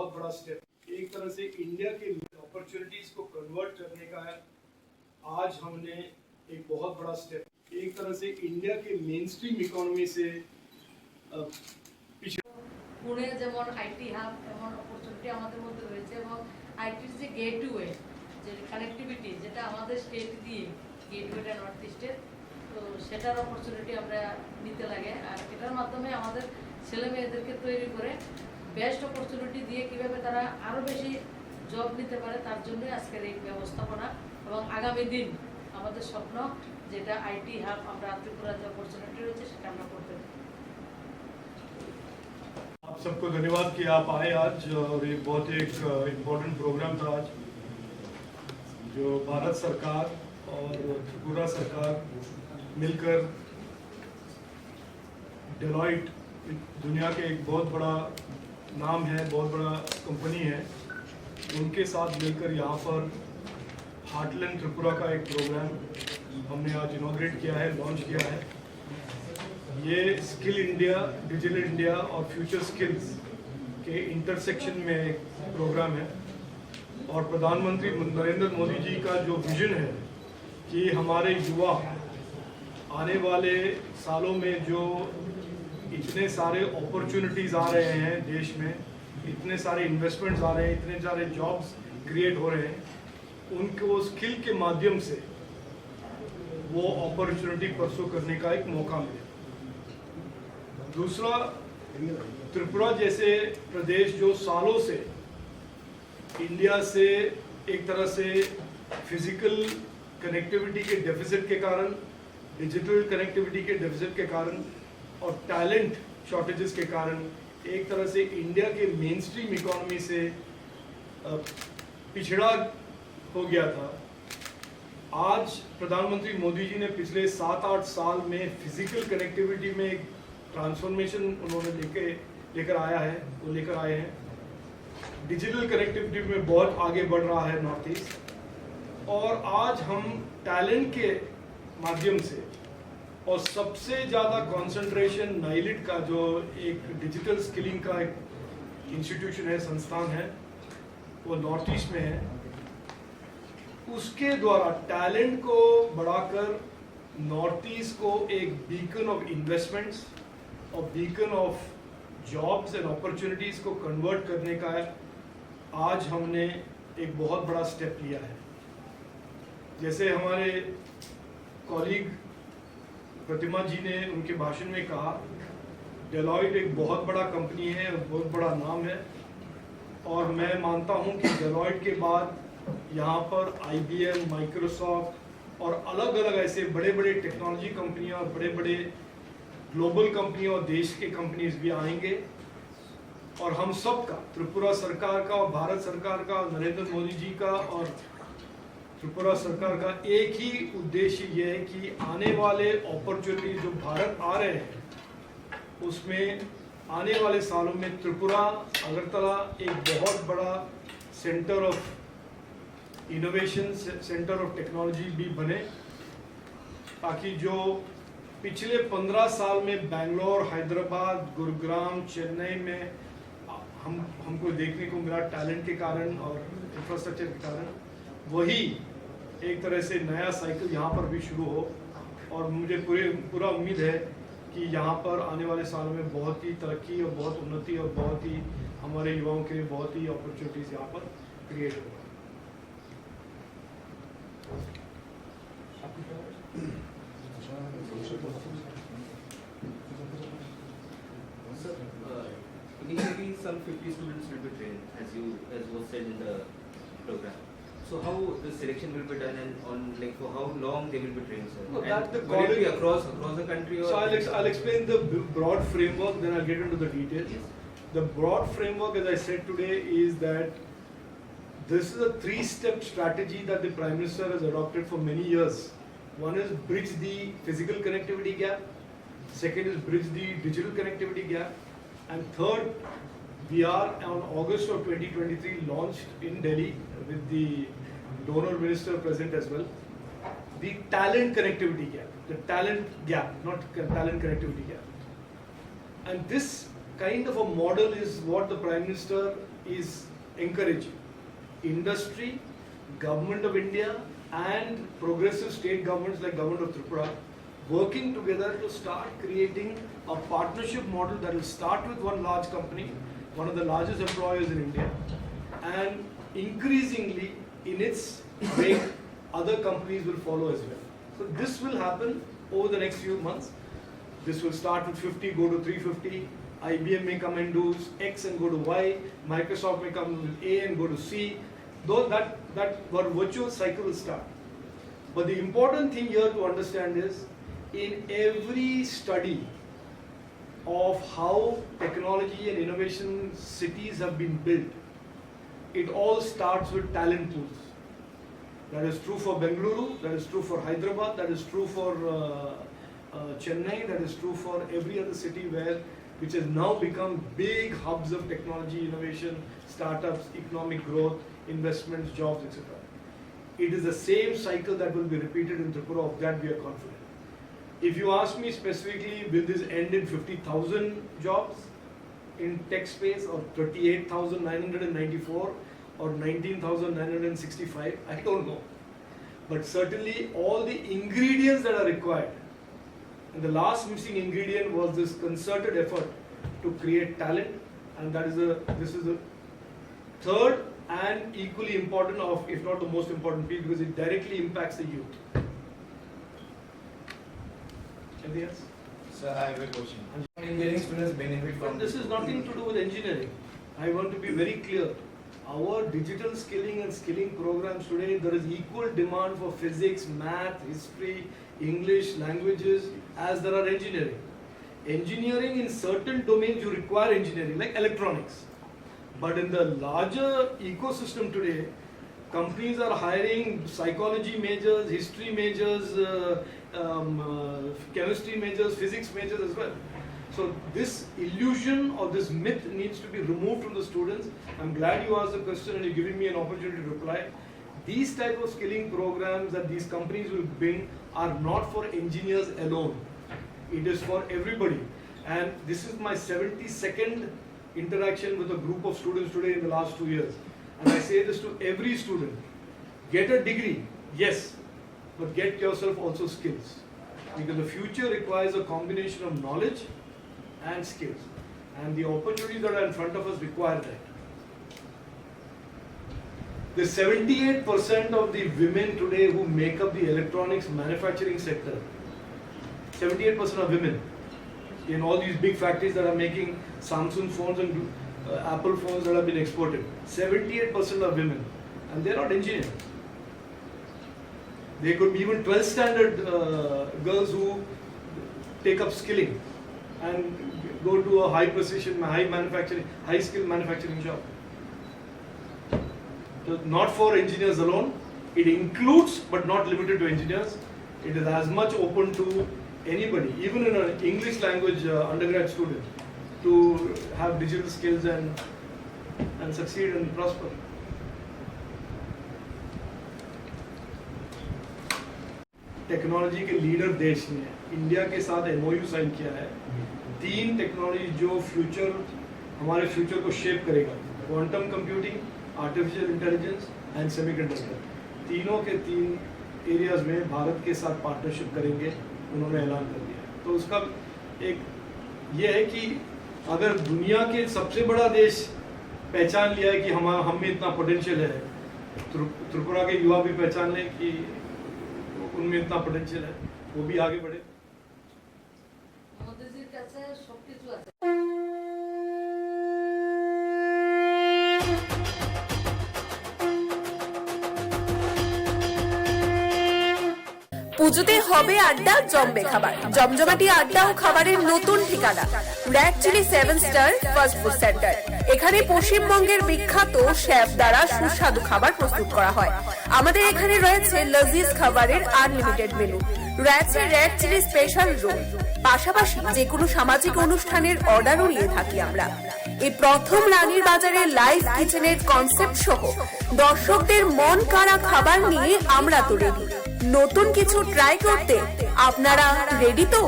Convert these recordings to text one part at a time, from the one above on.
बहुत बड़ा स्टेप, एक तरह से इंडिया के अपॉर्चुनिटीज को कन्वर्ट करने का है। आज हमने एक बहुत बड़ा स्टेप, एक तरह से इंडिया के मेन स्ट्रीम इकोनॉमी से পুনে যেমন আইটি হাব এমন অপরচুনিটি আমাদের মধ্যে রয়েছে এবং আইটির যে গেটওয়ে যে কানেক্টিভিটি যেটা আমাদের স্টেট দিয়ে গেটওয়েটা নর্থ ইস্টের, তো সেটার অপরচুনিটি আমরা নিতে লাগে। আর এটার মাধ্যমে আমাদের ছেলে মেয়েদেরকে তৈরি করে বেস্ট অপরচুনিটি দিয়ে কীভাবে তারা আরও বেশি জব নিতে পারে তার জন্যই আজকের এই ব্যবস্থাপনা। এবং আগামী দিন আমাদের স্বপ্ন যেটা আইটি হাব আমরা ত্রিপুরা যে অপরচুনিটি রয়েছে সেটা আমরা করতে পারি। आप सबको धन्यवाद कि आप आए आज, और ये बहुत एक इम्पोर्टेंट प्रोग्राम था आज, जो भारत सरकार और त्रिपुरा सरकार मिलकर डेलॉइट दुनिया के एक बहुत बड़ा नाम है, बहुत बड़ा कंपनी है, उनके साथ मिलकर यहाँ पर हार्टलैंड त्रिपुरा का एक प्रोग्राम हमने आज इनॉग्रेट किया है, लॉन्च किया है। ये स्किल इंडिया, डिजिटल इंडिया और फ्यूचर स्किल्स के इंटरसेक्शन में एक प्रोग्राम है। और प्रधानमंत्री नरेंद्र मोदी जी का जो विजन है कि हमारे युवा आने वाले सालों में जो इतने सारे अपॉर्चुनिटीज़ आ रहे हैं देश में, इतने सारे इन्वेस्टमेंट्स आ रहे हैं, इतने सारे जॉब्स क्रिएट हो रहे हैं, उनको स्किल के माध्यम से वो अपॉर्चुनिटी परसू करने का एक मौका मिले। दूसरा, त्रिपुरा जैसे प्रदेश जो सालों से इंडिया से एक तरह से फिजिकल कनेक्टिविटी के डेफिसिट के कारण, डिजिटल कनेक्टिविटी के डेफिसिट के कारण और टैलेंट शॉर्टेजेस के कारण एक तरह से इंडिया के मेन स्ट्रीम इकोनॉमी से पिछड़ा हो गया था। आज प्रधानमंत्री मोदी जी ने पिछले 7-8 साल में फिजिकल कनेक्टिविटी में एक ट्रांसफॉर्मेशन उन्होंने लेकर आए हैं। डिजिटल कनेक्टिविटी में बहुत आगे बढ़ रहा है नॉर्थ ईस्ट, और आज हम टैलेंट के माध्यम से, और सबसे ज़्यादा कंसंट्रेशन नाइलिट का जो एक डिजिटल स्किलिंग का एक इंस्टीट्यूशन है, संस्थान है, वो नॉर्थ ईस्ट में है। उसके द्वारा टैलेंट को बढ़ाकर नॉर्थ ईस्ट को एक बीकन ऑफ इन्वेस्टमेंट्स और beacon of jobs and opportunities को कन्वर्ट करने का है। आज हमने एक बहुत बड़ा स्टेप लिया है। जैसे हमारे कॉलीग प्रतिमा जी ने उनके भाषण में कहा, डेलॉइट एक बहुत बड़ा कंपनी है, बहुत बड़ा नाम है, और मैं मानता हूं कि डेलॉइट के बाद यहाँ पर IBM, माइक्रोसॉफ्ट और अलग अलग ऐसे बड़े बड़े टेक्नोलॉजी कंपनियाँ और बड़े बड़े ग्लोबल कंपनियाँ और देश के कंपनीज भी आएंगे। और हम सब का, त्रिपुरा सरकार का और भारत सरकार का, नरेंद्र मोदी जी का और त्रिपुरा सरकार का एक ही उद्देश्य ये है कि आने वाले अपॉर्चुनिटीज जो भारत आ रहे हैं, उसमें आने वाले सालों में त्रिपुरा, अगरतला एक बहुत बड़ा centre of innovation, centre of technology भी बने, ताकि जो पिछले 15 साल में बेंगलोर, हैदराबाद, गुरुग्राम, चेन्नई में हमको देखने को मिला टैलेंट के कारण और इंफ्रास्ट्रक्चर के कारण, वही एक तरह से नया साइकिल यहाँ पर भी शुरू हो। और मुझे पूरा उम्मीद है कि यहाँ पर आने वाले सालों में बहुत ही तरक्की और बहुत उन्नति और बहुत ही हमारे युवाओं के लिए बहुत ही अपॉर्चुनिटीज़ यहाँ पर क्रिएट होगा। Initially, some 50 students will be trained, as was said in the program. So, how the selection will be done, and on for how long they will be trained, sir? No, and that the will it be college across the country, or so I'll explain the broad framework, then I'll get into the details. Yes. The broad framework, as I said today, is that this is a 3-step strategy that the Prime Minister has adopted for many years. One is bridge the physical connectivity gap, second is bridge the digital connectivity gap, and third, we are on August of 2023 launched in Delhi with the donor minister present as well, the talent connectivity gap, not talent connectivity gap. And this kind of a model is what the Prime Minister is encouraging. Industry, Government of India and progressive state governments like Government of Tripura working together to start creating a partnership model that will start with one large company, one of the largest employers in India, and increasingly in its wake other companies will follow as well. So this will happen over the next few months. This will start with 50, go to 350. IBM may come and do X and go to Y. Microsoft may come with A and go to C. Though that virtuous cycle will start. But the important thing here to understand is, in every study of how technology and innovation cities have been built, it all starts with talent pools. That is true for Bengaluru, that is true for Hyderabad, that is true for Chennai, that is true for every other city which has now become big hubs of technology, innovation, startups, economic growth, investments, jobs, etc. It is the same cycle that will be repeated in Tripura, of that we are confident. If you ask me specifically, will this end in 50,000 jobs in tech space, or 38,994 or 19,965, I don't know. But certainly all the ingredients that are required, and the last missing ingredient was this concerted effort to create talent, and this is the third and equally important of, if not the most important piece, because it directly impacts the youth. Anything else? Sir, I have a question. Engineering students benefit from This is nothing to do with engineering. I want to be very clear. Our digital skilling and skilling programs today, there is equal demand for physics, math, history, English, languages as there are engineering. Engineering, in certain domains you require engineering, like electronics. But in the larger ecosystem today, companies are hiring psychology majors, history majors, chemistry majors, physics majors as well. So this illusion or this myth needs to be removed from the students. I'm glad you asked the question and you're giving me an opportunity to reply. These type of skilling programs that these companies will bring are not for engineers alone. It is for everybody. And this is my 72nd interaction with a group of students today in the last 2 years. And I say this to every student. Get a degree, yes, but get yourself also skills. Because the future requires a combination of knowledge and skills. And the opportunities that are in front of us require that. The 78% of the women today who make up the electronics manufacturing sector, 78% are women in all these big factories that are making Samsung phones and Apple phones that have been exported. 78% are women, and they're not engineers. They could be even 12th standard girls who take up skilling and go to a high precision, high skill manufacturing job. So not for engineers alone. It includes, but not limited to, engineers. It is as much open to anybody, even in an English language undergrad student, to have digital skills and succeed and prosper. Technology के leader देश ने India के साथ MOU sign किया है. 3 technology जो हमारे future को शेप करेगा: quantum computing, artificial intelligence and semiconductor. तीनों के 3 एरियाज में भारत के साथ पार्टनरशिप करेंगे, उन्होंने ऐलान कर दिया है. तो उसका एक ये है कि अगर दुनिया के सबसे बड़ा देश पहचान लिया है कि हम में इतना पोटेंशियल है, त्रिपुरा के युवा भी पहचान लें कि उनमें इतना पोटेंशियल है, वो भी आगे बढ़े. মোদিজির কাছে সবকিছু আছে। পুজোতে হবে আড্ডা, জমবে খাবার, জমজমাটি আড্ডা ও খাবারের নতুন ঠিকানা red chilli 7 star fast food centre. এখানে পশ্চিমবঙ্গের বিখ্যাত শেফ দ্বারা সুস্বাদু খাবার প্রস্তুত করা হয়। আমাদের এখানে রয়েছে লজিজ খাবারের আনলিমিটেড মেনু, রয়েছে রেড চিলি স্পেশাল রোল, পাশাপাশি যে কোনো সামাজিক অনুষ্ঠানের অর্ডারও নিয়ে থাকি আমরা। এই প্রথম রানীর বাজারে লাইভ কিচেনের কনসেপ্ট সহ দর্শকদের মন কাড়া খাবার নিয়ে আমরা তো রেডি। নতুন কিছু ট্রাই করতে আপনারা রেডি তো?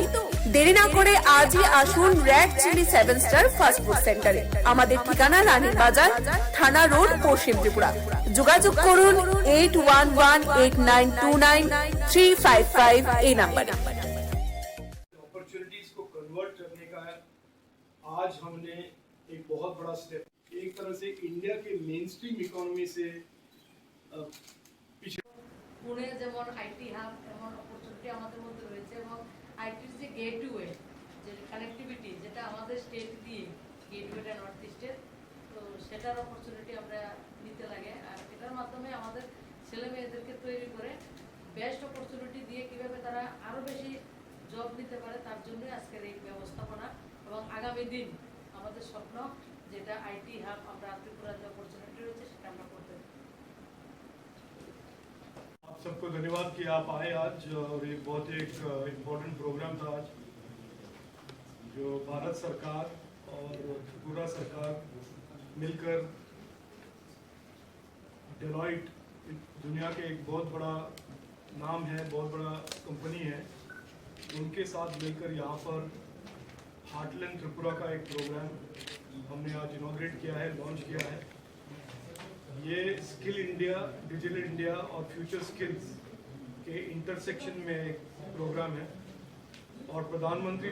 দেরি না করে আজই আসুন red chilli 7 star fast food সেন্টারে। আমাদের ঠিকানা রানীর বাজার, থানা রোড, পশ্চিম ত্রিপুরা। যোগাযোগ করুন 8118929355 এই নাম্বারে। अपॉर्चुनिटीज को कन्वर्ट करने का आज हमने एक बहुत बड़ा स्टेप, एक तरह से इंडिया के मेन स्ट्रीम इकोनॉमी से पीछे। পুনে যেমন আইটি হাব এমন অপরচুনিটি আমাদের মধ্যে রয়েছে এবং আইটির যে গেটওয়ে, যে কানেক্টিভিটি, যেটা আমাদের স্টেট দিয়ে গেটওয়েটা নর্থ ইস্টের, তো সেটার অপরচুনিটি আমরা নিতে লাগে। আর এটার মাধ্যমে আমাদের ছেলে মেয়েদেরকে তৈরি করে বেস্ট অপরচুনিটি দিয়ে কীভাবে তারা আরও বেশি জব নিতে পারে, তার জন্যই আজকের এই ব্যবস্থাপনা। এবং আগামী দিন আমাদের স্বপ্ন, যেটা আইটি হাব আমরা ত্রিপুরার যে অপরচুনিটি রয়েছে সেটা আমরা করতে পারি। आप सबको धन्यवाद कि आप आए आज, और ये बहुत एक इम्पोर्टेंट प्रोग्राम था आज, जो भारत सरकार और त्रिपुरा सरकार मिलकर डेलॉइट, दुनिया के एक बहुत बड़ा नाम है, बहुत बड़ा कंपनी है, उनके साथ मिलकर यहाँ पर हार्टलैंड त्रिपुरा का एक प्रोग्राम हमने आज इनॉग्रेट किया है, लॉन्च किया है। ये स्किल इंडिया, डिजिटल इंडिया और फ्यूचर स्किल्स के इंटरसेक्शन में एक प्रोग्राम है, और प्रधानमंत्री